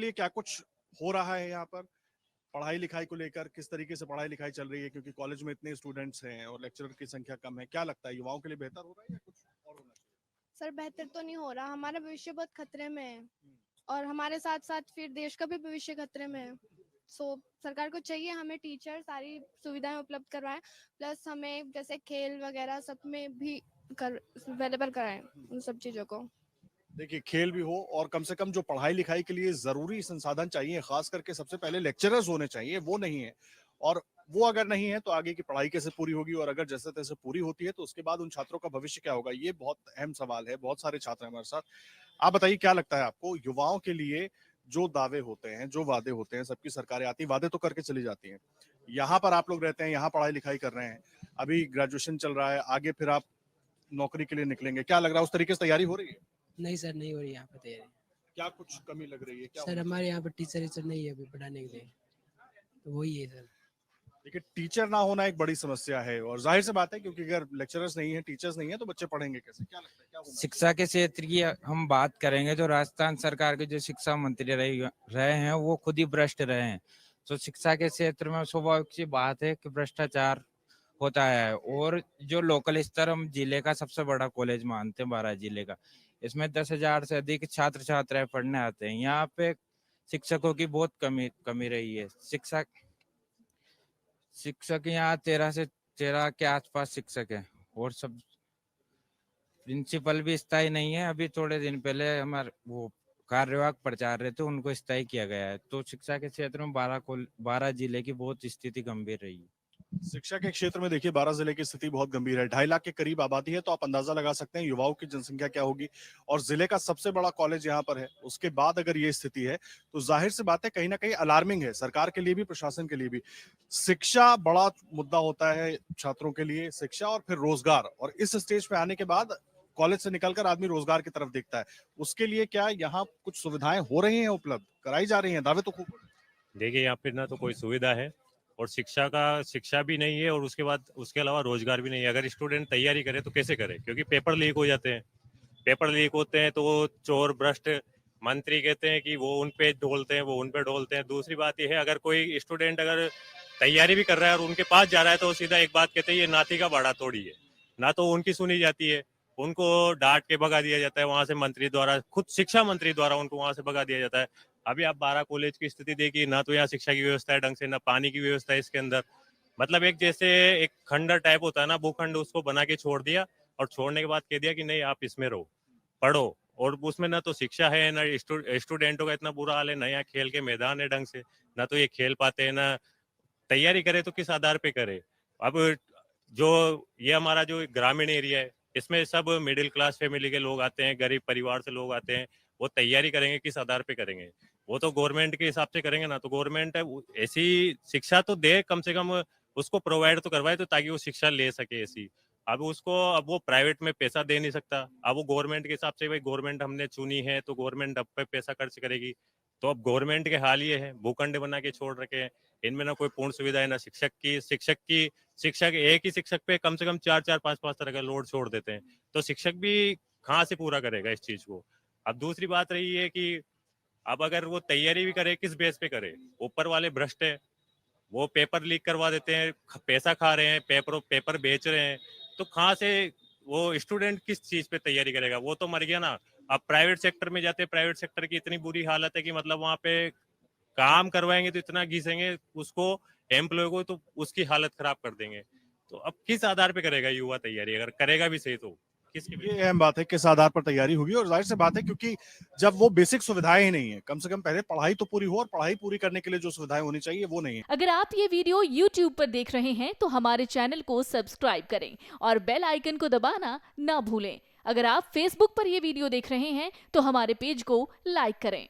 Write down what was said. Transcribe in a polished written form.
लिए क्या कुछ हो रहा है यहाँ पर? पढ़ाई लिखाई को लेकर किस तरीके से पढ़ाई लिखाई चल रही है, क्योंकि कॉलेज में इतने स्टूडेंट्स हैं और लेक्चरर की संख्या कम है, क्या लगता है युवाओं के लिए बेहतर हो रहा है या कुछ और होना चाहिए? सर बेहतर तो नहीं हो रहा, हमारा भविष्य बहुत खतरे में है हम्म। और हमारे साथ साथ फिर देश का भी भविष्य खतरे में है। सो सरकार को चाहिए हमें टीचर सारी सुविधाएं उपलब्ध करवाएं, प्लस हमें जैसे खेल वगैरह सब में भी कर अवेलेबल कराएं उन सब चीज़ों को। देखिए, खेल भी हो और कम से कम जो पढ़ाई लिखाई के लिए जरूरी संसाधन चाहिए, खास करके सबसे पहले लेक्चरर्स होने चाहिए, वो नहीं है। और वो अगर नहीं है तो आगे की पढ़ाई कैसे पूरी होगी, और अगर जैसे तैसे पूरी होती है तो उसके बाद उन छात्रों का भविष्य क्या होगा, ये बहुत अहम सवाल है। बहुत सारे छात्र हैं हमारे साथ। आप बताइए, क्या लगता है आपको युवाओं के लिए जो दावे होते हैं, जो वादे होते हैं, सबकी सरकारें आती हैं, वादे तो करके चली जाती हैं। यहाँ पर आप लोग रहते हैं, यहाँ पढ़ाई लिखाई कर रहे हैं, अभी ग्रेजुएशन चल रहा है, आगे फिर आप नौकरी के लिए निकलेंगे, क्या लग रहा है, उस तरीके से तैयारी हो रही है? नहीं सर, नहीं हो रही यहाँ पे तैयारी। क्या कुछ कमी लग रही है, क्या सर होना हमारे चाहिए? यहाँ पे टीचर वीचर नहीं है अभी पढ़ाने के लिए, तो वही है सर। देखिए, टीचर ना होना एक बड़ी समस्या है, और जाहिर सी बात है, क्योंकि अगर लेक्चरर्स नहीं है, टीचर्स नहीं है, तो बच्चे पढ़ेंगे कैसे? क्या लगता है, क्या होना चाहिए? शिक्षा के क्षेत्र की हम बात करेंगे तो राजस्थान सरकार के जो शिक्षा मंत्री रहे हैं वो खुद ही भ्रष्ट रहे हैं। तो शिक्षा के क्षेत्र में स्वाभाविक सी बात है कि भ्रष्टाचार होता है। और जो लोकल स्तर हम जिले का सबसे बड़ा कॉलेज मानते हैं 12 जिले का, इसमें 10,000 से अधिक छात्र छात्राएं पढ़ने आते हैं। यहाँ पे शिक्षकों की बहुत कमी कमी रही है। शिक्षक यहाँ 13 के आसपास शिक्षक है, और सब प्रिंसिपल भी स्थायी नहीं है। अभी थोड़े दिन पहले हमारे वो कार्यवाहक प्राचार्य थे, उनको स्थायी किया गया है। तो शिक्षा के क्षेत्र में 12 जिले की बहुत स्थिति गंभीर रही है। शिक्षा के क्षेत्र में देखिए, 12 जिले की स्थिति बहुत गंभीर है। 2.5 लाख के करीब आबादी है, तो आप अंदाजा लगा सकते हैं युवाओं की जनसंख्या क्या होगी। और जिले का सबसे बड़ा कॉलेज यहाँ पर है, उसके बाद अगर ये स्थिति है तो जाहिर सी बात है, कहीं ना कहीं अलार्मिंग है, सरकार के लिए भी, प्रशासन के लिए भी। शिक्षा बड़ा मुद्दा होता है छात्रों के लिए, शिक्षा और फिर रोजगार, और इस स्टेज पे आने के बाद कॉलेज से निकलकर आदमी रोजगार की तरफ देखता है। उसके लिए क्या यहाँ कुछ सुविधाएं हो रही हैं, उपलब्ध कराई जा रही हैं? दावे तो खूब हो रहे हैं। देखिए, यहाँ पे ना तो कोई सुविधा है, और शिक्षा भी नहीं है, और उसके बाद उसके अलावा रोजगार भी नहीं है। अगर स्टूडेंट तैयारी करे तो कैसे करे, क्योंकि पेपर लीक हो जाते हैं। पेपर लीक होते हैं तो वो चोर भ्रष्ट मंत्री कहते हैं कि वो उन पे डोलते हैं, वो उन पे डोलते हैं। दूसरी बात यह है, अगर कोई स्टूडेंट अगर तैयारी भी कर रहा है और उनके पास जा रहा है तो सीधा एक बात कहते हैं, ये नाती का बाड़ा तोड़ी है। ना तो उनकी सुनी जाती है, उनको डांट के भगा दिया जाता है वहां से, मंत्री द्वारा, खुद शिक्षा मंत्री द्वारा उनको वहां से भगा दिया जाता है। अभी आप 12 कॉलेज की स्थिति देखिए, ना तो यहाँ शिक्षा की व्यवस्था है ढंग से, ना पानी की व्यवस्था है इसके अंदर। मतलब एक जैसे एक खंडर टाइप होता है ना, भूखंड, उसको बना के छोड़ दिया, और छोड़ने के बाद कह दिया कि नहीं आप इसमें रहो, पढ़ो। और उसमें ना तो शिक्षा है, ना स्टूडेंटों का इतना बुरा हाल है, ना यहाँ खेल के मैदान है ढंग से, ना तो ये खेल पाते हैं, ना तैयारी करे तो किस आधार पे करे। अब जो ये हमारा जो ग्रामीण एरिया है, इसमें सब मिडिल क्लास फैमिली के लोग आते हैं, गरीब परिवार से लोग आते हैं। वो तैयारी करेंगे किस आधार पे करेंगे? वो तो गवर्नमेंट के हिसाब से करेंगे ना। तो गवर्नमेंट है ऐसी शिक्षा तो दे, कम से कम उसको प्रोवाइड तो करवाए, तो ताकि वो शिक्षा ले सके ऐसी। अब वो प्राइवेट में पैसा दे नहीं सकता। अब वो गवर्नमेंट के हिसाब से, भाई गवर्नमेंट हमने चुनी है तो गवर्नमेंट अब पे पैसा खर्च करेगी। तो अब गवर्नमेंट के हाल ये है, भूखंड बना के छोड़ रखे हैं। इनमें ना कोई पूर्ण सुविधा है, ना शिक्षक एक ही शिक्षक पे कम से कम 4-4, 5-5 तरह का लोड छोड़ देते हैं। तो शिक्षक भी कहाँ से पूरा करेगा इस चीज को? अब दूसरी बात रही है कि अब अगर वो तैयारी भी करे, किस बेस पे करे? ऊपर वाले भ्रष्ट है, वो पेपर लीक करवा देते हैं, पैसा खा रहे हैं, पेपर बेच रहे हैं। तो कहाँ से वो स्टूडेंट किस चीज पे तैयारी करेगा? वो तो मर गया ना। अब प्राइवेट सेक्टर में जाते हैं, प्राइवेट सेक्टर की इतनी बुरी हालत है कि मतलब वहां पे काम करवाएंगे तो इतना घिसेंगे उसको, एम्प्लॉय को, तो उसकी हालत खराब कर देंगे। तो अब किस आधार पे करेगा युवा तैयारी? अगर करेगा भी सही तो किसके ये अहम बात है, किस आधार पर तैयारी होगी। और जाहिर सी बात है, क्योंकि जब वो बेसिक सुविधाएं ही नहीं है, कम से कम पहले पढ़ाई तो पूरी हो, और पढ़ाई पूरी करने के लिए जो सुविधाएं होनी चाहिए वो नहीं है। अगर आप ये वीडियो YouTube पर देख रहे हैं तो हमारे चैनल को सब्सक्राइब करें और बेल आइकन को दबाना ना भूलें। अगर आप Facebook पर ये वीडियो देख रहे हैं तो हमारे पेज को लाइक करें।